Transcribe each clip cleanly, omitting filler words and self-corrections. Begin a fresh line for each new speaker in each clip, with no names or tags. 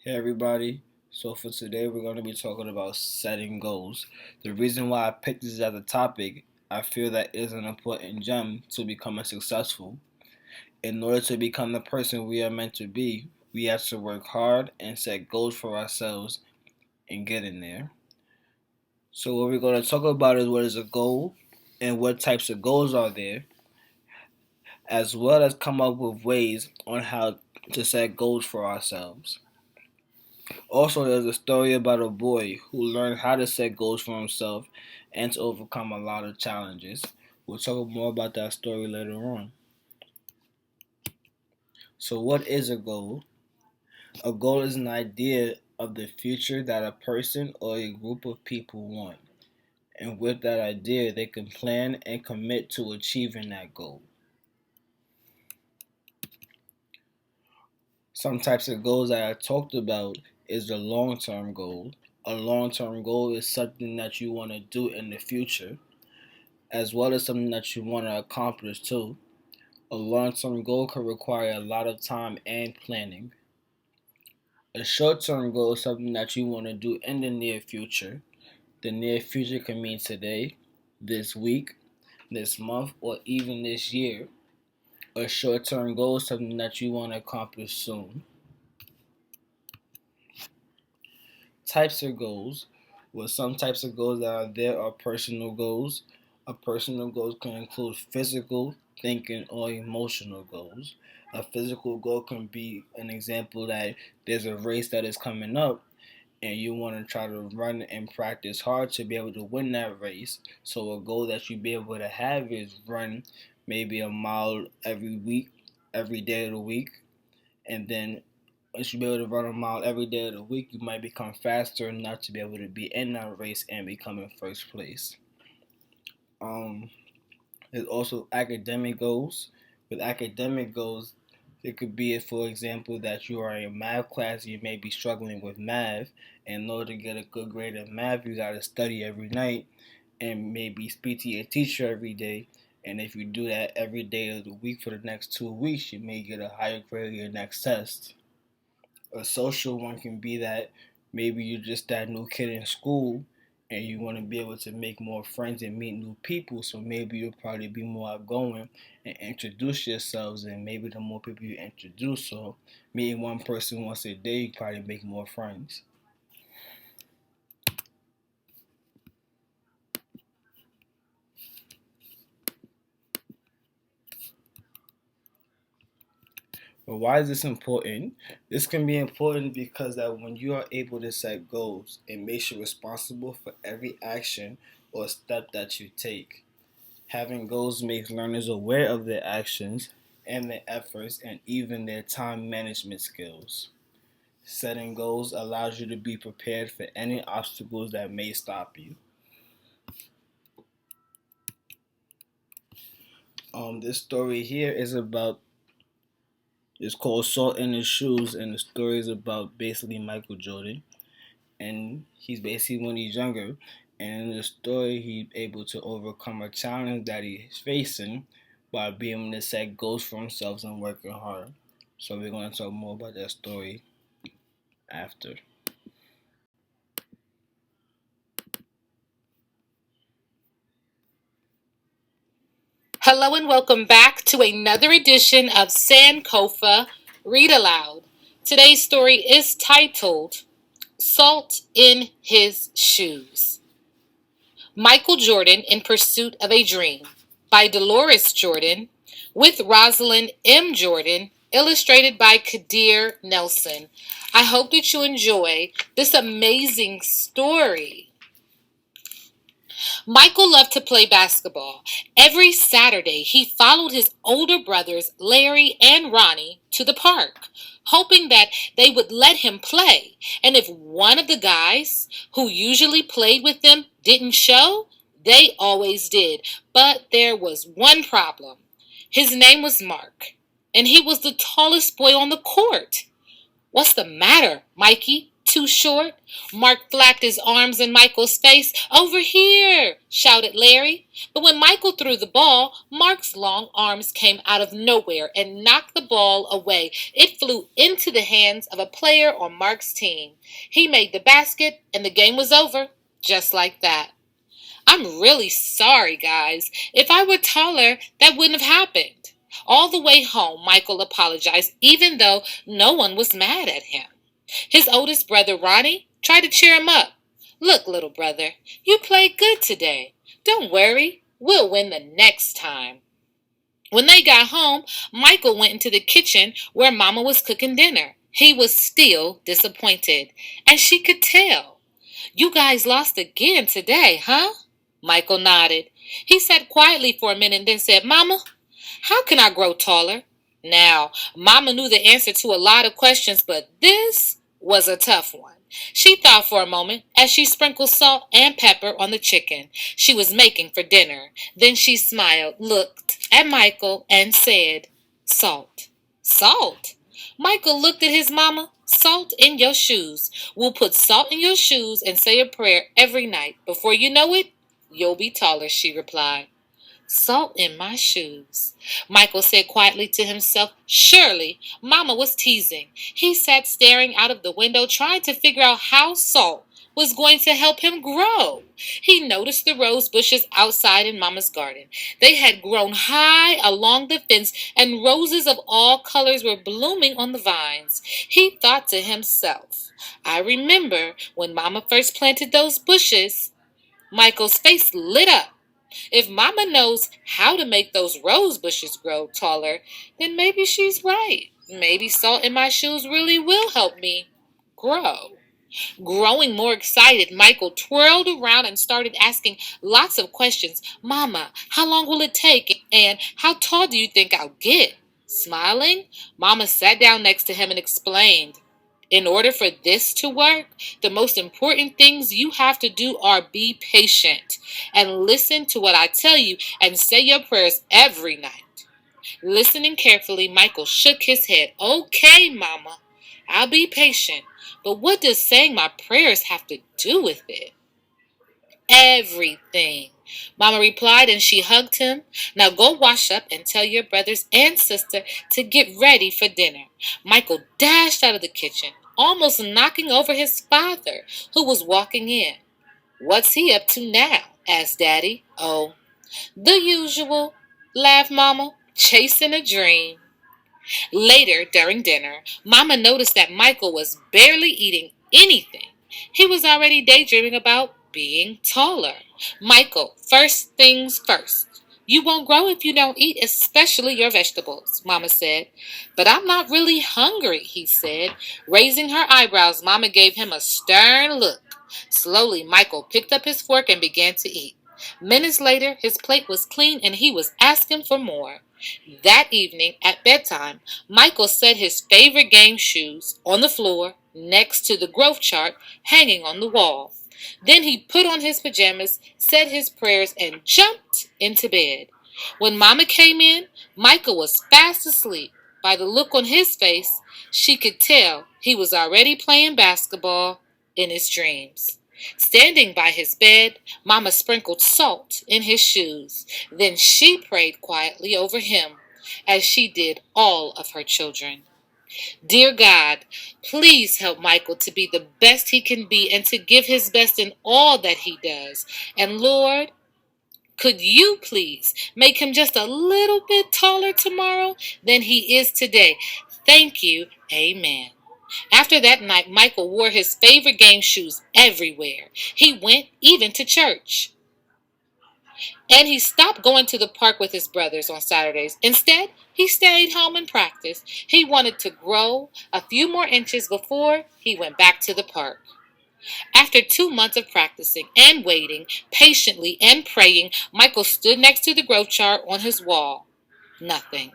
Hey everybody. So for today we're going to be talking about setting goals. The reason why I picked this as a topic, I feel that is an important gem to becoming successful. In order to become the person we are meant to be, we have to work hard and set goals for ourselves and get in there. So what we're going to talk about is what is a goal and what types of goals are there, as well as come up with ways on how to set goals for ourselves. Also, there's a story about a boy who learned how to set goals for himself and to overcome a lot of challenges. We'll talk more about that story later on. So, what is a goal? A goal is an idea of the future that a person or a group of people want. And with that idea, they can plan and commit to achieving that goal. Some types of goals that I talked about is the long term goal. A long term goal is something that you want to do in the future, as well as something that you want to accomplish too. A long term goal can require a lot of time and planning. A short term goal is something that you want to do in the near future. The near future can mean today, this week, this month, or even this year. A short term goal is something that you want to accomplish soon. Types of goals. Well, some types of goals that are there are personal goals. A personal goal can include physical, thinking, or emotional goals. A physical goal can be an example that there's a race that is coming up and you want to try to run and practice hard to be able to win that race. So a goal that you be able to have is run maybe a mile every week, every day of the week, and then once you be able to run a mile every day of the week, you might become faster enough to be able to be in that race and become in first place. Um, there's also academic goals. With academic goals, it could be, for example, that you are in a math class, you may be struggling with math. And in order to get a good grade in math, you got to study every night and maybe speak to your teacher every day. And if you do that every day of the week for the next 2 weeks, you may get a higher grade in your next test. A social one can be that maybe you're just that new kid in school and you want to be able to make more friends and meet new people. So maybe you'll probably be more outgoing and introduce yourselves. And maybe the more people you introduce, so meeting one person once a day, you probably make more friends. But why is this important? This can be important because that when you are able to set goals, it makes you responsible for every action or step that you take. Having goals makes learners aware of their actions and their efforts and even their time management skills. Setting goals allows you to be prepared for any obstacles that may stop you. This story here is about, it's called Salt in His Shoes, and the story is about basically Michael Jordan. And he's basically when he's younger, and in the story he's able to overcome a challenge that he's facing by being able to set goals for himself and working hard. So we're going to talk more about that story after.
Hello and welcome back to another edition of Sankofa Read Aloud. Today's story is titled Salt in His Shoes. Michael Jordan in Pursuit of a Dream by Dolores Jordan with Rosalind M. Jordan, illustrated by Kadir Nelson. I hope that you enjoy this amazing story. Michael loved to play basketball. Every Saturday, he followed his older brothers, Larry and Ronnie, to the park, hoping that they would let him play. And if one of the guys who usually played with them didn't show, they always did. But there was one problem. His name was Mark, and he was the tallest boy on the court. "What's the matter, Mikey?" Too short? Mark flapped his arms in Michael's face. Over here, shouted Larry. But when Michael threw the ball, Mark's long arms came out of nowhere and knocked the ball away. It flew into the hands of a player on Mark's team. He made the basket, and the game was over, just like that. I'm really sorry, guys. If I were taller, that wouldn't have happened. All the way home, Michael apologized, even though no one was mad at him. His oldest brother, Ronnie, tried to cheer him up. Look, little brother, you played good today. Don't worry, we'll win the next time. When they got home, Michael went into the kitchen where Mama was cooking dinner. He was still disappointed, and she could tell. You guys lost again today, huh? Michael nodded. He sat quietly for a minute and then said, Mama, how can I grow taller? Now, Mama knew the answer to a lot of questions, but this was a tough one. She thought for a moment as she sprinkled salt and pepper on the chicken she was making for dinner. Then she smiled, looked at Michael, and said, Salt. Salt? Michael looked at his mama. Salt in your shoes. We'll put salt in your shoes and say a prayer every night. Before you know it, you'll be taller, she replied. Salt in my shoes. Michael said quietly to himself. Surely, Mama was teasing. He sat staring out of the window, trying to figure out how salt was going to help him grow. He noticed the rose bushes outside in Mama's garden. They had grown high along the fence, and roses of all colors were blooming on the vines. He thought to himself, I remember when Mama first planted those bushes. Michael's face lit up. If Mama knows how to make those rose bushes grow taller, then maybe she's right. Maybe salt in my shoes really will help me grow. Growing more excited, Michael twirled around and started asking lots of questions. Mama, how long will it take? And how tall do you think I'll get? Smiling, Mama sat down next to him and explained. In order for this to work, the most important things you have to do are be patient and listen to what I tell you and say your prayers every night. Listening carefully, Michael shook his head. Okay, Mama, I'll be patient. But what does saying my prayers have to do with it? Everything, Mama replied, and she hugged him. Now go wash up and tell your brothers and sister to get ready for dinner. Michael dashed out of the kitchen, almost knocking over his father, who was walking in. What's he up to now? Asked Daddy. Oh, the usual, laughed Mama, chasing a dream. Later, during dinner, Mama noticed that Michael was barely eating anything. He was already daydreaming about being taller. Michael, first things first. You won't grow if you don't eat, especially your vegetables, Mama said. But I'm not really hungry, he said. Raising her eyebrows, Mama gave him a stern look. Slowly, Michael picked up his fork and began to eat. Minutes later, his plate was clean and he was asking for more. That evening, at bedtime, Michael set his favorite game shoes on the floor next to the growth chart hanging on the wall. Then he put on his pajamas, said his prayers, and jumped into bed. When Mama came in, Michael was fast asleep. By the look on his face, she could tell he was already playing basketball in his dreams. Standing by his bed, Mama sprinkled salt in his shoes. Then she prayed quietly over him, as she did all of her children. Dear God, please help Michael to be the best he can be and to give his best in all that he does. And Lord, could you please make him just a little bit taller tomorrow than he is today? Thank you. Amen. After that night, Michael wore his favorite game shoes everywhere. He went even to church. And he stopped going to the park with his brothers on Saturdays. Instead, he stayed home and practiced. He wanted to grow a few more inches before he went back to the park. After 2 months of practicing and waiting patiently and praying, Michael stood next to the growth chart on his wall. Nothing.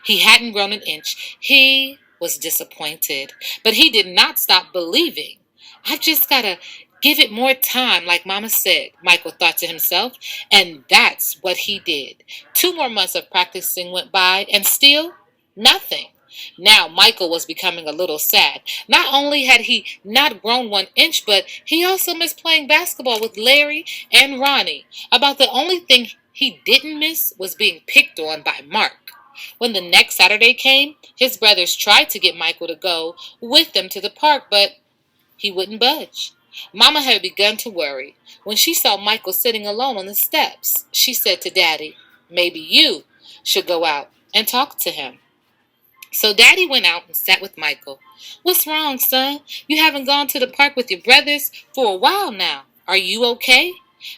He hadn't grown an inch. He was disappointed, but he did not stop believing. I've just got to give it more time, like Mama said, Michael thought to himself, and that's what he did. 2 more months of practicing went by, and still nothing. Now Michael was becoming a little sad. Not only had he not grown 1 inch, but he also missed playing basketball with Larry and Ronnie. About the only thing he didn't miss was being picked on by Mark. When the next Saturday came, his brothers tried to get Michael to go with them to the park, but he wouldn't budge. Mama had begun to worry. When she saw Michael sitting alone on the steps, she said to Daddy, "Maybe you should go out and talk to him." So Daddy went out and sat with Michael. "What's wrong, son? You haven't gone to the park with your brothers for a while now. Are you okay?"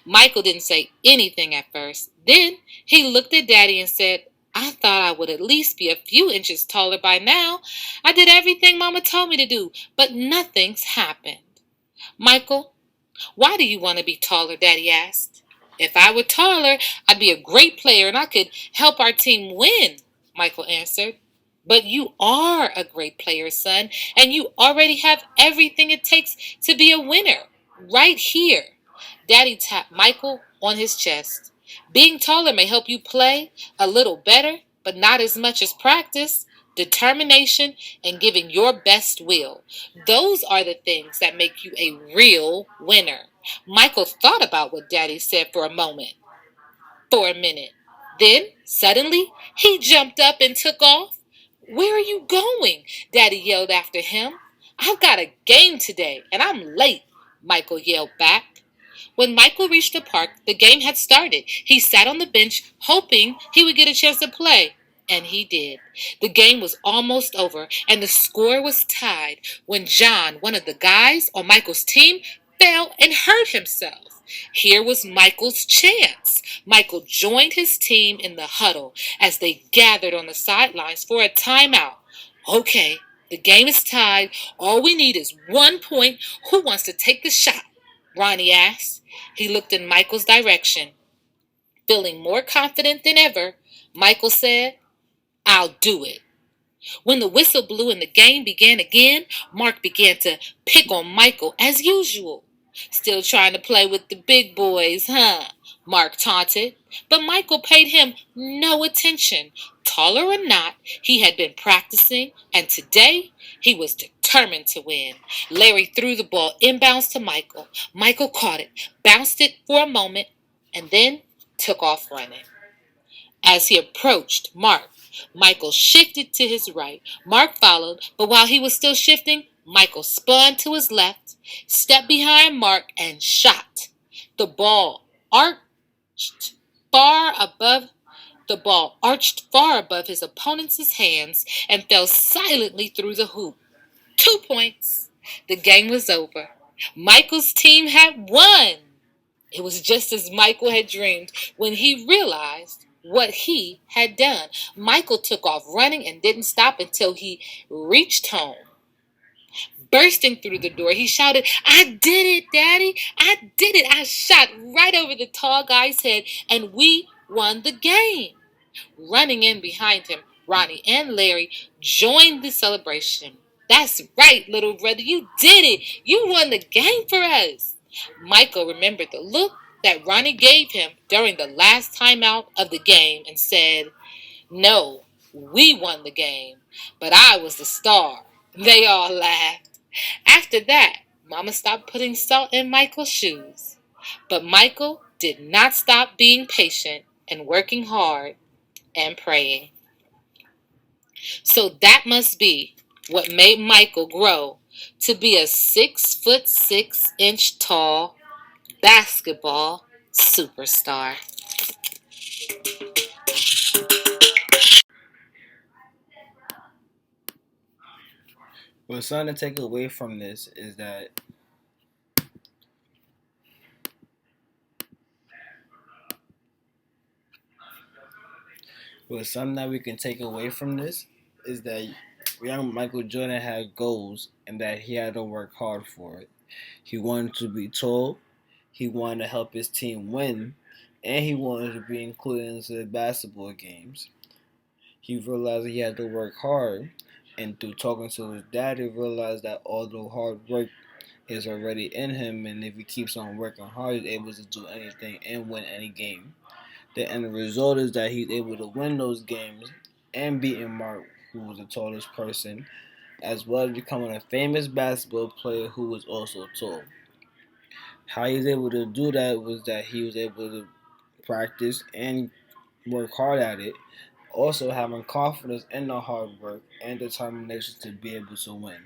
Michael didn't say anything at first. Then he looked at Daddy and said, "I thought I would at least be a few inches taller by now. I did everything Mama told me to do, but nothing's happened." "Michael, why do you want to be taller?" Daddy asked. "If I were taller, I'd be a great player and I could help our team win," Michael answered. "But you are a great player, son, and you already have everything it takes to be a winner. Right here." Daddy tapped Michael on his chest. "Being taller may help you play a little better, but not as much as practice, determination, and giving your best will. Those are the things that make you a real winner." Michael thought about what Daddy said for a minute. Then, suddenly, he jumped up and took off. "Where are you going?" Daddy yelled after him. "I've got a game today, and I'm late," Michael yelled back. When Michael reached the park, the game had started. He sat on the bench, hoping he would get a chance to play. And he did. The game was almost over, and the score was tied when John, one of the guys on Michael's team, fell and hurt himself. Here was Michael's chance. Michael joined his team in the huddle as they gathered on the sidelines for a timeout. "Okay, the game is tied. All we need is 1 point. Who wants to take the shot?" Ronnie asked. He looked in Michael's direction. Feeling more confident than ever, Michael said, "I'll do it." When the whistle blew and the game began again, Mark began to pick on Michael as usual. "Still trying to play with the big boys, huh?" Mark taunted. But Michael paid him no attention. Taller or not, he had been practicing, and today he was determined to win. Larry threw the ball inbounds to Michael. Michael caught it, bounced it for a moment, and then took off running. As he approached Mark, Michael shifted to his right. Mark followed, but while he was still shifting, Michael spun to his left, stepped behind Mark, and shot. The ball arched far above his opponent's hands and fell silently through the hoop. 2 points. The game was over. Michael's team had won. It was just as Michael had dreamed when he realized what he had done. Michael took off running and didn't stop until he reached home. Bursting through the door, he shouted, "I did it, Daddy! I did it! I shot right over the tall guy's head and we won the game." Running in behind him, Ronnie and Larry joined the celebration. "That's right, little brother, you did it! You won the game for us." Michael remembered the look that Ronnie gave him during the last timeout of the game and said, "No, we won the game, but I was the star." They all laughed. After that, Mama stopped putting salt in Michael's shoes. But Michael did not stop being patient and working hard and praying. So that must be what made Michael grow to be a 6'6" tall basketball superstar.
What's something to take away from this is that what's something that we can take away from this is that young Michael Jordan had goals and that he had to work hard for it. He wanted to be tall, he wanted to help his team win, and he wanted to be included into the basketball games. He realized he had to work hard, and through talking to his dad, he realized that all the hard work is already in him, and if he keeps on working hard, he's able to do anything and win any game. The end result is that he's able to win those games and beating Mark who was the tallest person, as well as becoming a famous basketball player who was also tall. How he was able to do that was that he was able to practice and work hard at it, also having confidence in the hard work and determination to be able to win.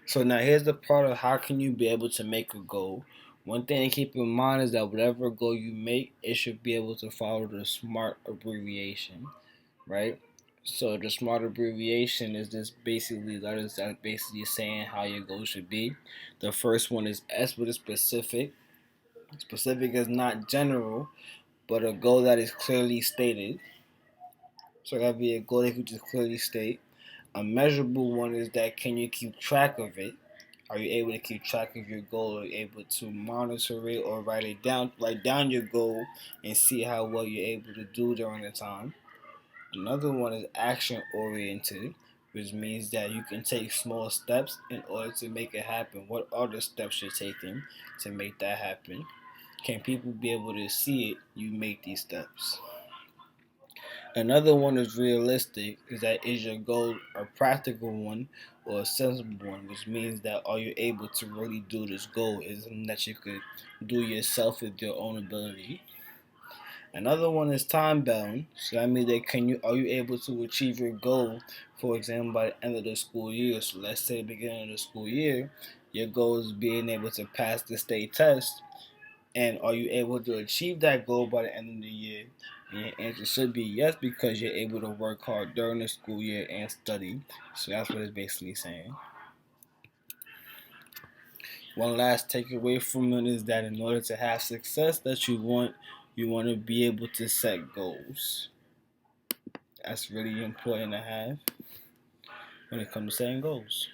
So now here's the part of how can you be able to make a goal. One thing to keep in mind is that whatever goal you make, it should be able to follow the SMART abbreviation, right? So the SMART abbreviation is just basically letters that basically saying how your goal should be. The first one is S, with a specific. Specific is not general, but a goal that is clearly stated. So that'd be a goal that you just clearly state. A measurable one is that can you keep track of it? Are you able to keep track of your goal? Are you able to monitor it or write it down? Write down your goal and see how well you're able to do during the time. Another one is action oriented, which means that you can take small steps in order to make it happen. What are the steps you're taking to make that happen? Can people be able to see it? You make these steps. Another one is realistic, is that is your goal a practical one or a sensible one, which means that are you able to really do this goal? Is something that you could do yourself with your own ability. Another one is time bound, so that means that can you are you able to achieve your goal, for example, by the end of the school year. So let's say the beginning of the school year, your goal is being able to pass the state test, and are you able to achieve that goal by the end of the year? And your answer should be yes, because you're able to work hard during the school year and study. So that's what it's basically saying. One last takeaway from it is that in order to have success that you want to be able to set goals. That's really important to have when it comes to setting goals.